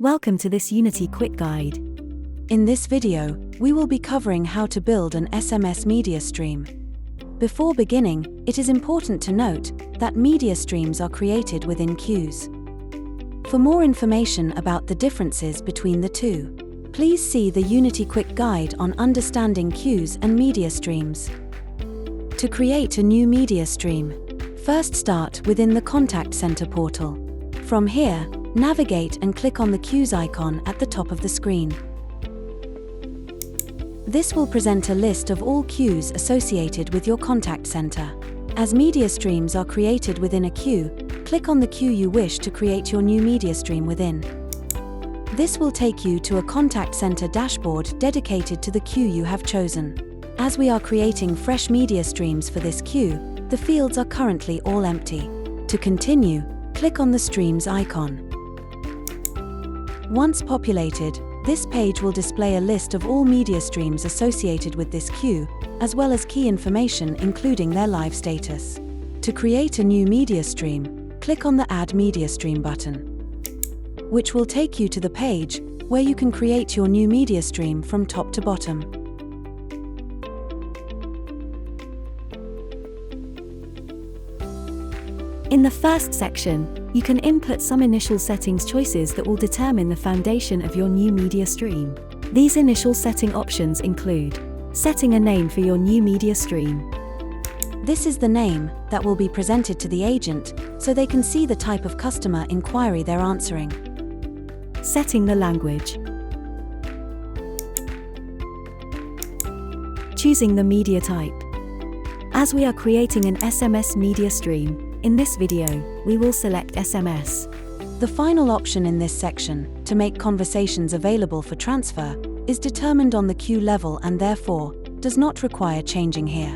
Welcome to this Unity quick guide. In this video, we will be covering how to build an SMS media stream. Before beginning, it is important to note that media streams are created within queues. For more information about the differences between the two, please see the Unity quick guide on understanding queues and media streams. To create a new media stream, first start within the Contact Center portal. From here, navigate and click on the queues icon at the top of the screen. This will present a list of all queues associated with your contact center. As media streams are created within a queue, click on the queue you wish to create your new media stream within. This will take you to a contact center dashboard dedicated to the queue you have chosen. As we are creating fresh media streams for this queue, the fields are currently all empty. To continue, click on the streams icon. Once populated, this page will display a list of all media streams associated with this queue, as well as key information including their live status. To create a new media stream, click on the Add Media Stream button, which will take you to the page where you can create your new media stream from top to bottom. In the first section, you can input some initial settings choices that will determine the foundation of your new media stream. These initial setting options include setting a name for your new media stream. This is the name that will be presented to the agent so they can see the type of customer inquiry they're answering. Setting the language. Choosing the media type. As we are creating an SMS media stream, in this video, we will select SMS. The final option in this section, to make conversations available for transfer, is determined on the queue level and therefore, does not require changing here.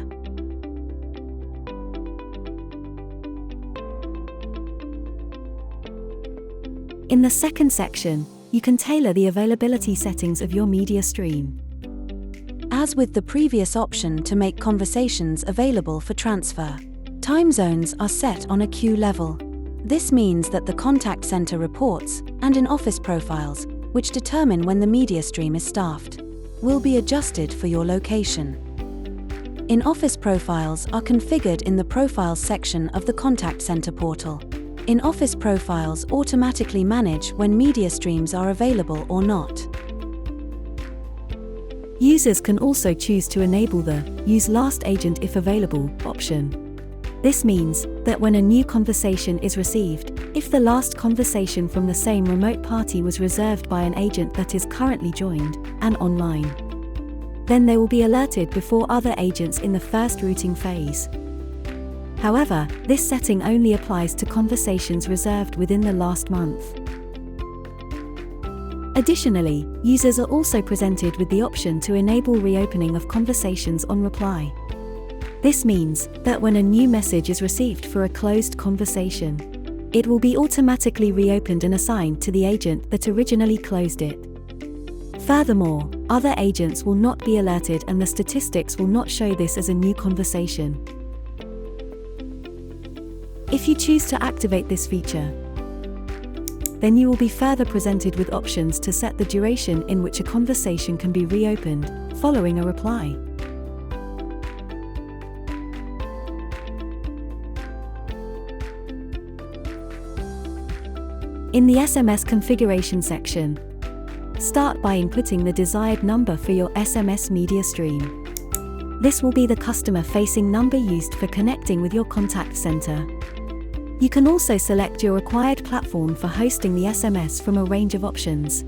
In the second section, you can tailor the availability settings of your media stream. As with the previous option to make conversations available for transfer, time zones are set on a queue level. This means that the contact center reports and in-office profiles, which determine when the media stream is staffed, will be adjusted for your location. In-office profiles are configured in the Profiles section of the Contact Center portal. In-office profiles automatically manage when media streams are available or not. Users can also choose to enable the Use Last Agent if Available option. This means that when a new conversation is received, if the last conversation from the same remote party was reserved by an agent that is currently joined and online, then they will be alerted before other agents in the first routing phase. However, this setting only applies to conversations reserved within the last month. Additionally, users are also presented with the option to enable reopening of conversations on reply. This means that when a new message is received for a closed conversation, it will be automatically reopened and assigned to the agent that originally closed it. Furthermore, other agents will not be alerted and the statistics will not show this as a new conversation. If you choose to activate this feature, then you will be further presented with options to set the duration in which a conversation can be reopened following a reply. In the SMS configuration section, start by inputting the desired number for your SMS media stream. This will be the customer-facing number used for connecting with your contact center. You can also select your required platform for hosting the SMS from a range of options.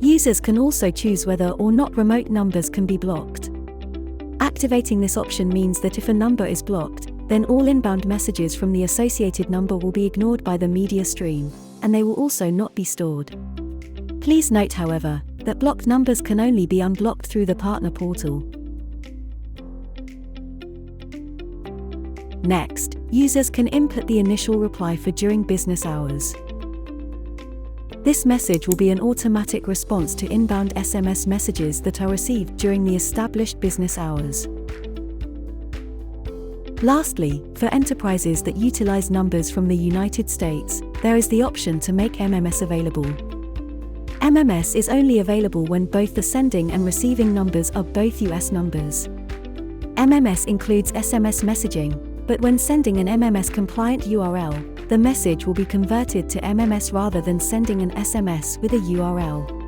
Users can also choose whether or not remote numbers can be blocked. Activating this option means that if a number is blocked, then all inbound messages from the associated number will be ignored by the media stream, and they will also not be stored. Please note, however, that blocked numbers can only be unblocked through the partner portal. Next, users can input the initial reply for during business hours. This message will be an automatic response to inbound SMS messages that are received during the established business hours. Lastly, for enterprises that utilize numbers from the United States, there is the option to make MMS available. MMS is only available when both the sending and receiving numbers are both US numbers. MMS includes SMS messaging, but when sending an MMS-compliant URL, the message will be converted to MMS rather than sending an SMS with a URL.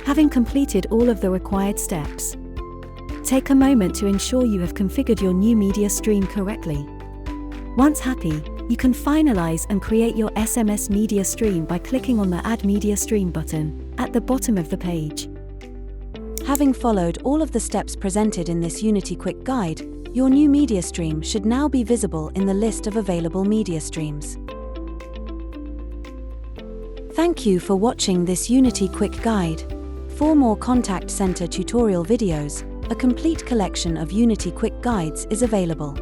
Having completed all of the required steps, take a moment to ensure you have configured your new media stream correctly. Once happy, you can finalize and create your SMS media stream by clicking on the Add Media Stream button at the bottom of the page. Having followed all of the steps presented in this Unity Quick Guide, your new media stream should now be visible in the list of available media streams. Thank you for watching this Unity Quick Guide. For more Contact Center tutorial videos, a complete collection of Unity Quick Guides is available.